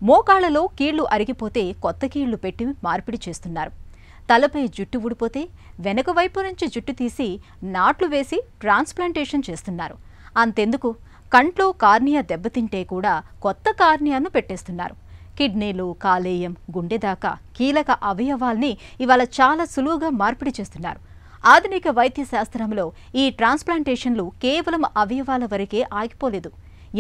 మోకాళ్లలో కీళ్లు అరిగిపోతే కొత్త కీళ్లు పెట్టి మార్పిడి చేస్తున్నారు. తలపై జుట్టు ఊడిపోతే వెనక వైపు నుంచి జుట్టు తీసి నాట్లు వేసి ట్రాన్స్ప్లాంటేషన్ చేస్తున్నారు. అంతెందుకు, కంట్లో కార్నియా దెబ్బతింటే కూడా కొత్త కార్నియాను పెట్టేస్తున్నారు. కిడ్నీలు, కాలేయం, గుండె దాకా కీలక అవయవాల్ని ఇవాళ చాలా సులువుగా మార్పిడి చేస్తున్నారు. ఆధునిక వైద్య శాస్త్రంలో ఈ ట్రాన్స్ప్లాంటేషన్లు కేవలం అవయవాల వరకే ఆగిపోలేదు.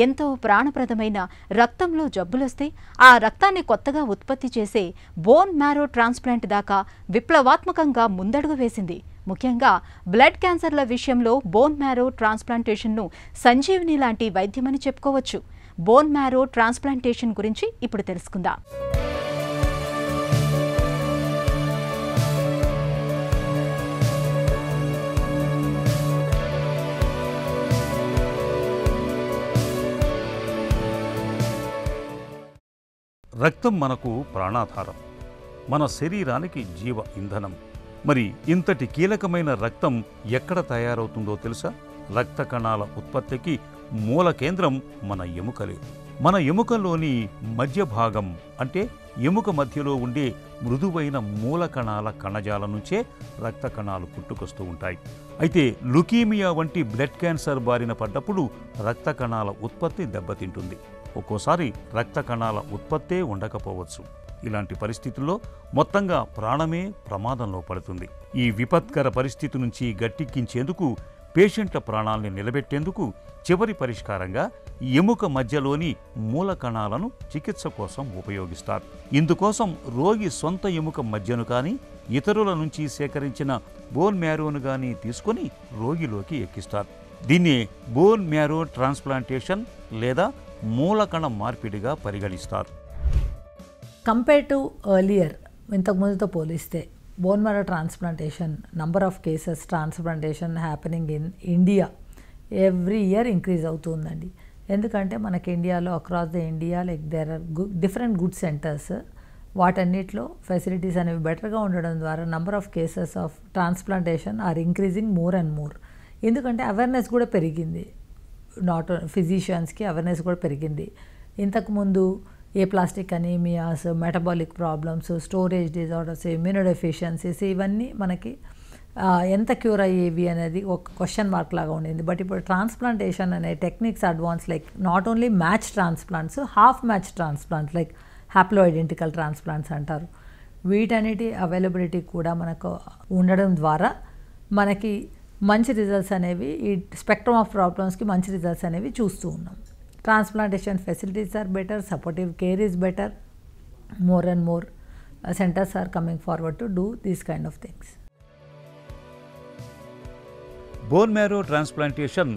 ఎంతో ప్రాణప్రదమైన రక్తంలో జబ్బులొస్తే ఆ రక్తాన్ని కొత్తగా ఉత్పత్తి చేసే బోన్ మ్యారో ట్రాన్స్ప్లాంట్ దాకా విప్లవాత్మకంగా ముందడుగు వేసింది. ముఖ్యంగా బ్లడ్ క్యాన్సర్ల విషయంలో బోన్ మ్యారో ట్రాన్స్ప్లాంటేషన్ను సంజీవిని లాంటి వైద్యమని చెప్పుకోవచ్చు. బోన్ మ్యారో ట్రాన్స్ప్లాంటేషన్ గురించి ఇప్పుడు తెలుసుకుందాం. రక్తం మనకు ప్రాణాధారం, మన శరీరానికి జీవ ఇంధనం. మరి ఇంతటి కీలకమైన రక్తం ఎక్కడ తయారవుతుందో తెలుసా? రక్త కణాల ఉత్పత్తికి మూల కేంద్రం మన ఎముకలే. మన ఎముకల్లోని మధ్య భాగం అంటే ఎముక మధ్యలో ఉండే మృదువైన మూల కణాల కణజాల నుంచే రక్త కణాలు పుట్టుకొస్తూ ఉంటాయి. అయితే లుకీమియా వంటి బ్లడ్ క్యాన్సర్ బారిన పడ్డప్పుడు రక్త కణాల ఉత్పత్తి దెబ్బతింటుంది. ఒక్కోసారి రక్త కణాల ఉత్పత్తే ఉండకపోవచ్చు. ఇలాంటి పరిస్థితుల్లో మొత్తంగా ప్రాణమే ప్రమాదంలో పడుతుంది. ఈ విపత్కర పరిస్థితి నుంచి గట్టెక్కించేందుకు, పేషెంట్ల ప్రాణాల్ని నిలబెట్టేందుకు చివరి పరిష్కారంగా ఎముక మధ్యలోని మూల కణాలను చికిత్స కోసం ఉపయోగిస్తారు. ఇందుకోసం రోగి సొంత ఎముక మధ్యను కానీ ఇతరుల నుంచి సేకరించిన బోన్ మ్యారోను కానీ తీసుకొని రోగిలోకి ఎక్కిస్తారు. దీన్ని బోన్ మ్యారో ట్రాన్స్ప్లాంటేషన్ లేదా మూలకణ మార్పిడిగా పరిగణిస్తారు. కంపేర్ టు ఎర్లియర్, ఇంతకుముందుతో పోలిస్తే bone marrow transplantation number of cases transplantation happening in India every year increase అవుతుందండి. ఎందుకంటే మనకి ఇండియాలో across the India there are different good centres. వాటన్నిటిలో ఫెసిలిటీస్ అనేవి బెటర్గా ఉండడం ద్వారా number of cases of transplantation are increasing more and more. ఎందుకంటే అవేర్నెస్ కూడా పెరిగింది, నాట్ ఫిజిషియన్స్కి అవేర్నెస్ కూడా పెరిగింది. ఇంతకుముందు plastic anaemias, metabolic problems, storage disorders, immunodeficiencies ఇవన్నీ మనకి ఎంత క్యూర్ అయ్యేవి అనేది ఒక క్వశ్చన్ మార్క్ లాగా ఉండింది. బట్ ఇప్పుడు ట్రాన్స్ప్లాంటేషన్ అనే techniques advance, like not only match transplants, half match transplants like హ్యాప్లో identical transplants అంటారు. వీటన్నిటి అవైలబిలిటీ కూడా మనకు ఉండడం ద్వారా మనకి మంచి రిజల్ట్స్ అనేవి, ఈ స్పెక్ట్రమ్ ఆఫ్ ప్రాబ్లమ్స్కి మంచి రిజల్ట్స్ అనేవి చూస్తూ ఉన్నాం. Transplantation facilities are better, supportive care is better, more and more centres are coming forward to do these kind of things. Bone marrow transplantation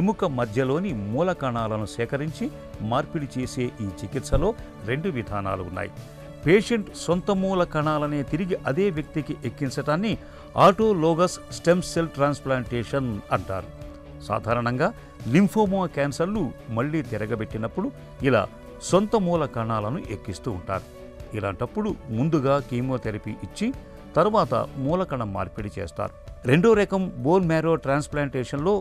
ఎముక మధ్యలోని మూల కణాలను సేకరించి మార్పిడి చేసే ఈ చికిత్సలో 2 విధానాలు ఉన్నాయి. పేషెంట్ సొంత మూల కణాలనే తిరిగి అదే వ్యక్తికి ఎక్కించటాన్ని ఆటోలోగస్ స్టెమ్ సెల్ ట్రాన్స్ప్లాంటేషన్ అంటారు. సాధారణంగా లింఫోమా క్యాన్సర్లు మళ్లీ తిరగబెట్టినప్పుడు ఇలా సొంత మూల కణాలను ఎక్కిస్తూ ఉంటారు. ఇలాంటప్పుడు ముందుగా కీమోథెరపీ ఇచ్చి తరువాత మూలకణ మార్పిడి చేస్తారు. రెండో రకం బోన్ మ్యారో ట్రాన్స్ప్లాంటేషన్లో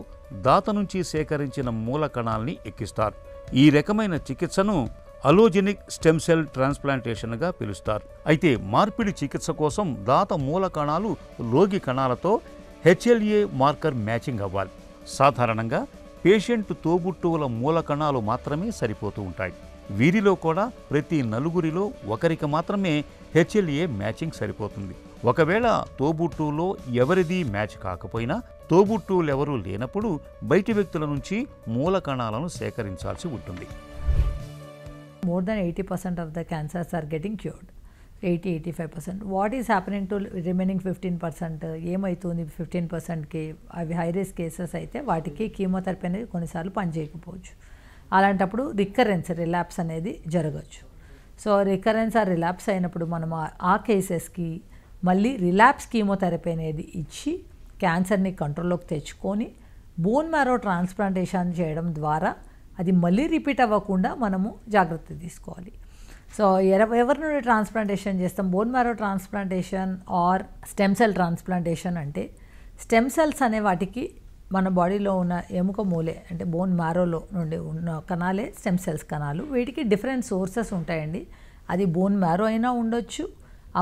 దాత నుంచి సేకరించిన మూల కణాలని ఎక్కిస్తారు. ఈ రకమైన చికిత్సను అలోజెనిక్ స్టెమ్ సెల్ ట్రాన్స్ప్లాంటేషన్గా పిలుస్తారు. అయితే మార్పిడి చికిత్స కోసం దాత మూల కణాలు రోగి కణాలతో HLA మార్కర్ మ్యాచింగ్ అవ్వాలి. సాధారణంగా పేషెంట్ తోబుట్టువుల మూల కణాలు మాత్రమే సరిపోతూ ఉంటాయి. వీరిలో కూడా ప్రతి 4 ఒకరికి మాత్రమే HLA మ్యాచింగ్ సరిపోతుంది. ఒకవేళ తోబుట్టువులో ఎవరిది మ్యాచ్ కాకపోయినా, తోబుట్టువులెవరూ లేనప్పుడు బయటి వ్యక్తుల నుంచి మూల కణాలను సేకరించాల్సి ఉంటుంది. More than 80% of the cancers are getting cured. 80-85%. What is happening to remaining 15%? ఏమవుతుంది 15%కి? అవి హై రిస్క్ కేసెస్ అయితే వాటికి కీమోథెరపీ అనేది కొన్నిసార్లు పనిచేయకపోవచ్చు. అలాంటప్పుడు రిలాప్స్ అనేది జరగచ్చు. సో రిలాప్స్ అయినప్పుడు మనం ఆ కేసెస్కి మళ్ళీ రిలాప్స్ కీమోథెరపీ అనేది ఇచ్చి క్యాన్సర్ని కంట్రోల్లోకి తెచ్చుకొని బోన్ మ్యారో ట్రాన్స్ప్లాంటేషన్ చేయడం ద్వారా అది మళ్ళీ రిపీట్ అవ్వకుండా మనము జాగ్రత్త తీసుకోవాలి. సో ఎవరి నుండి ట్రాన్స్ప్లాంటేషన్ చేస్తాం? Bone marrow transplantation or stem cell transplantation అంటే స్టెమ్ సెల్స్ అనే వాటికి మన బాడీలో ఉన్న ఎముక మూలే అంటే బోన్ మ్యారోలో నుండి ఉన్న కణాలే స్టెమ్ సెల్స్ కణాలు. వీటికి డిఫరెంట్ సోర్సెస్ ఉంటాయండి. అది బోన్ మ్యారో అయినా ఉండొచ్చు,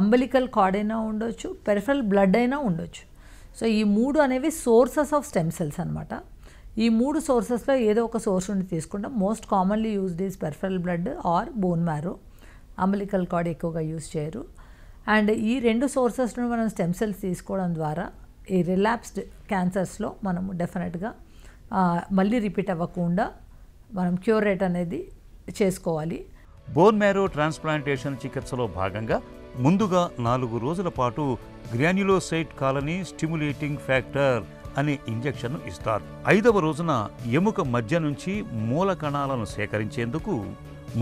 అంబలికల్ కార్డ్ అయినా ఉండొచ్చు, పెరిఫరల్ బ్లడ్ అయినా ఉండొచ్చు. సో ఈ 3 అనేవి సోర్సెస్ ఆఫ్ స్టెమ్ సెల్స్ అనమాట. ఈ 3 సోర్సెస్లో ఏదో ఒక సోర్స్ నుండి తీసుకుంటాం. Most commonly used is peripheral blood or bone marrow. Umbilical card ఎక్కువగా యూజ్ చేయరు. అండ్ ఈ 2 సోర్సెస్ నుండి మనం స్టెమ్ సెల్స్ తీసుకోవడం ద్వారా ఈ రిలాప్స్డ్ క్యాన్సర్స్లో మనము డెఫినెట్గా మళ్ళీ రిపీట్ అవ్వకుండా మనం క్యూర్ రేట్ అనేది చేసుకోవాలి. బోన్ మ్యారో ట్రాన్స్ప్లాంటేషన్ చికిత్సలో భాగంగా ముందుగా 4 రోజుల పాటు గ్రాన్యులోసైట్ కాలనీ స్టిమ్యులేటింగ్ ఫ్యాక్టర్ అనే ఇంజెక్షన్ను ఇస్తారు. 5వ రోజున ఎముక మధ్య నుంచి మూల కణాలను సేకరించేందుకు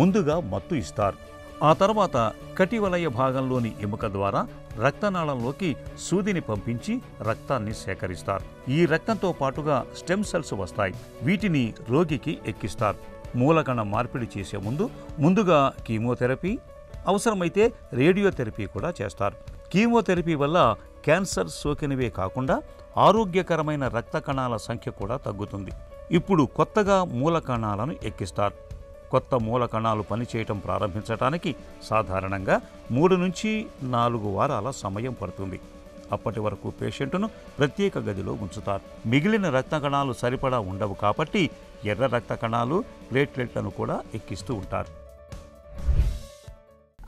ముందుగా మత్తు ఇస్తారు. ఆ తర్వాత కటివలయ భాగంలోని ఎముక ద్వారా రక్తనాళంలోకి సూదిని పంపించి రక్తాన్ని సేకరిస్తారు. ఈ రక్తంతో పాటుగా స్టెమ్ సెల్స్ వస్తాయి. వీటిని రోగికి ఎక్కిస్తారు. మూలకణ మార్పిడి చేసే ముందుగా కీమోథెరపీ, అవసరమైతే రేడియోథెరపీ కూడా చేస్తారు. కీమోథెరపీ వల్ల క్యాన్సర్ సోకినవే కాకుండా ఆరోగ్యకరమైన రక్త కణాల సంఖ్య కూడా తగ్గుతుంది. ఇప్పుడు కొత్తగా మూల కణాలను ఎక్కిస్తారు. కొత్త మూల కణాలు పనిచేయటం ప్రారంభించడానికి సాధారణంగా 3 నుంచి 4 వారాల సమయం పడుతుంది. అప్పటి వరకు పేషెంట్ను ప్రత్యేక గదిలో ఉంచుతారు. మిగిలిన రక్త కణాలు సరిపడా ఉండవు కాబట్టి ఎర్ర రక్త కణాలు, ప్లేట్లెట్లను కూడా ఎక్కిస్తూ ఉంటారు.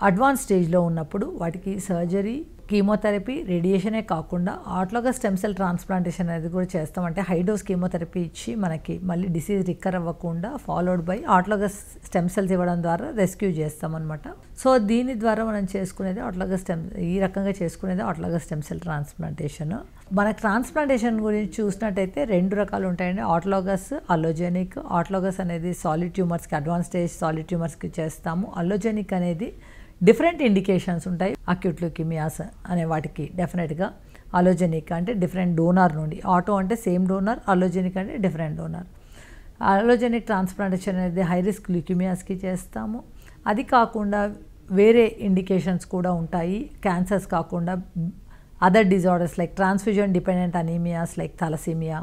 అడ్వాన్స్ స్టేజ్లో ఉన్నప్పుడు వాటికి సర్జరీ, కీమోథెరపీ, రేడియేషనే కాకుండా ఆటోలోగస్ స్టెమ్ సెల్ ట్రాన్స్ప్లాంటేషన్ అనేది కూడా చేస్తామంటే హై డోస్ కీమోథెరపీ ఇచ్చి మనకి మళ్ళీ డిసీజ్ రికవర్ అవ్వకుండా followed by autologous stem cells ఇవ్వడం ద్వారా రెస్క్యూ చేస్తామన్నమాట. సో దీని ద్వారా మనం చేసుకునేది ఈ రకంగా చేసుకునేది ఆటోలోగస్ స్టెమ్ సెల్ ట్రాన్స్ప్లాంటేషన్. మన ట్రాన్స్ప్లాంటేషన్ గురించి చూసినట్టయితే 2 రకాలు ఉంటాయండి, ఆటోలోగస్, అల్లోజెనిక్. ఆటోలోగస్ అనేది సాలిడ్ ట్యూమర్స్కి, అడ్వాన్స్ స్టేజ్ సాలిడ్ ట్యూమర్స్కి చేస్తాము. అల్లోజెనిక్ అనేది డిఫరెంట్ ఇండికేషన్స్ ఉంటాయి. అక్యూట్ ల్యూకీమియాస్ అనే వాటికి డెఫినెట్గా అలోజెనిక్ అంటే డిఫరెంట్ డోనార్ నుండి, ఆటో అంటే సేమ్ డోనార్, అలోజెనిక్ అంటే డిఫరెంట్ డోనార్. అలోజెనిక్ ట్రాన్స్ప్లాంటేషన్ అనేది హై రిస్క్ ల్యూకీమియాస్కి చేస్తాము. అది కాకుండా వేరే ఇండికేషన్స్ కూడా ఉంటాయి. క్యాన్సర్స్ కాకుండా other disorders like transfusion dependent anaemias like thalassaemia,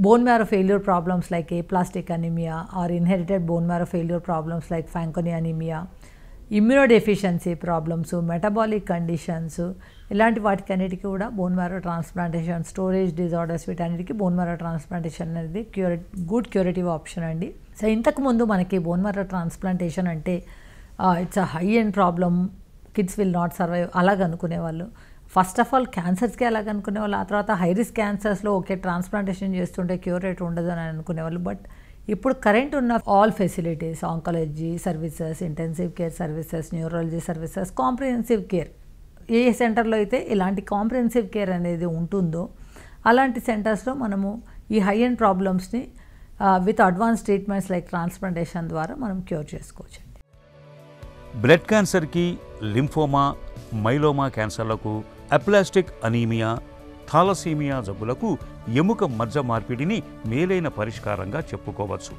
bone marrow failure problems like aplastic anaemia or inherited bone marrow failure problems like Fanconi anaemia, immunodeficiency problems, metabolic conditions, ఇలాంటి వాటికన్నిటికీ కూడా bone marrow transplantation, storage disorders, వీటన్నిటికీ bone marrow transplantation అనేది good curative option అండి. So ఇంతకుముందు మనకి బోన్ marrow ట్రాన్స్ప్లాంటేషన్ అంటే it's a high end problem, kids will not survive అలాగ అనుకునేవాళ్ళు. ఫస్ట్ ఆఫ్ ఆల్ క్యాన్సర్స్కి అలాగ అనుకునేవాళ్ళు. ఆ తర్వాత హై రిస్క్ క్యాన్సర్స్లో ఓకే ట్రాన్స్ప్లాంటేషన్ చేస్తుంటే క్యూర్ రేట్ ఉండదు అని అనుకునేవాళ్ళు. బట్ ఇప్పుడు కరెంట్ ఉన్న all facilities, oncology services, intensive care services, neurology services, comprehensive care, ఏ సెంటర్లో అయితే ఇలాంటి కాంప్రిహెన్సివ్ కేర్ అనేది ఉంటుందో అలాంటి సెంటర్స్లో మనము ఈ హై ఎండ్ ప్రాబ్లమ్స్ని with advance treatments like transplantation ద్వారా మనం క్యూర్ చేసుకోవచ్చు. బ్లడ్ క్యాన్సర్కి, లింఫోమా, మైలోమా క్యాన్సర్లకు, అప్లాస్టిక్ అనీమియా, థాలసీమియా జబ్బులకు ఎముక మజ్జ మార్పిడిని మేలైన పరిష్కారంగా చెప్పుకోవచ్చు.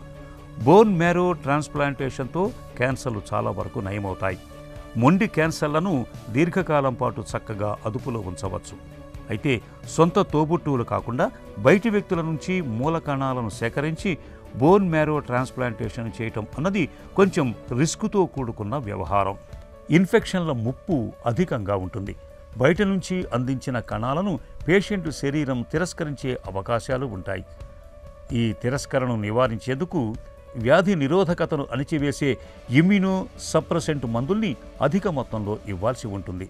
బోన్ మ్యారో ట్రాన్స్ప్లాంటేషన్తో క్యాన్సర్లు చాలా వరకు నయమవుతాయి. మొండి క్యాన్సర్లను దీర్ఘకాలం పాటు చక్కగా అదుపులో ఉంచవచ్చు. అయితే సొంత తోబుట్టువులు కాకుండా బయటి వ్యక్తుల నుంచి మూల కణాలను సేకరించి బోన్ మ్యారో ట్రాన్స్ప్లాంటేషన్ చేయటం అన్నది కొంచెం రిస్కుతో కూడుకున్న వ్యవహారం. ఇన్ఫెక్షన్ల ముప్పు అధికంగా ఉంటుంది. బయట నుంచి అందించిన కణాలను పేషెంట్ శరీరం తిరస్కరించే అవకాశాలు ఉంటాయి. ఈ తిరస్కరణను నివారించేందుకు వ్యాధి నిరోధకతను అణిచివేసే ఇమ్యూనో సప్రెసెంట్ మందుల్ని అధిక మొత్తంలో ఇవ్వాల్సి ఉంటుంది.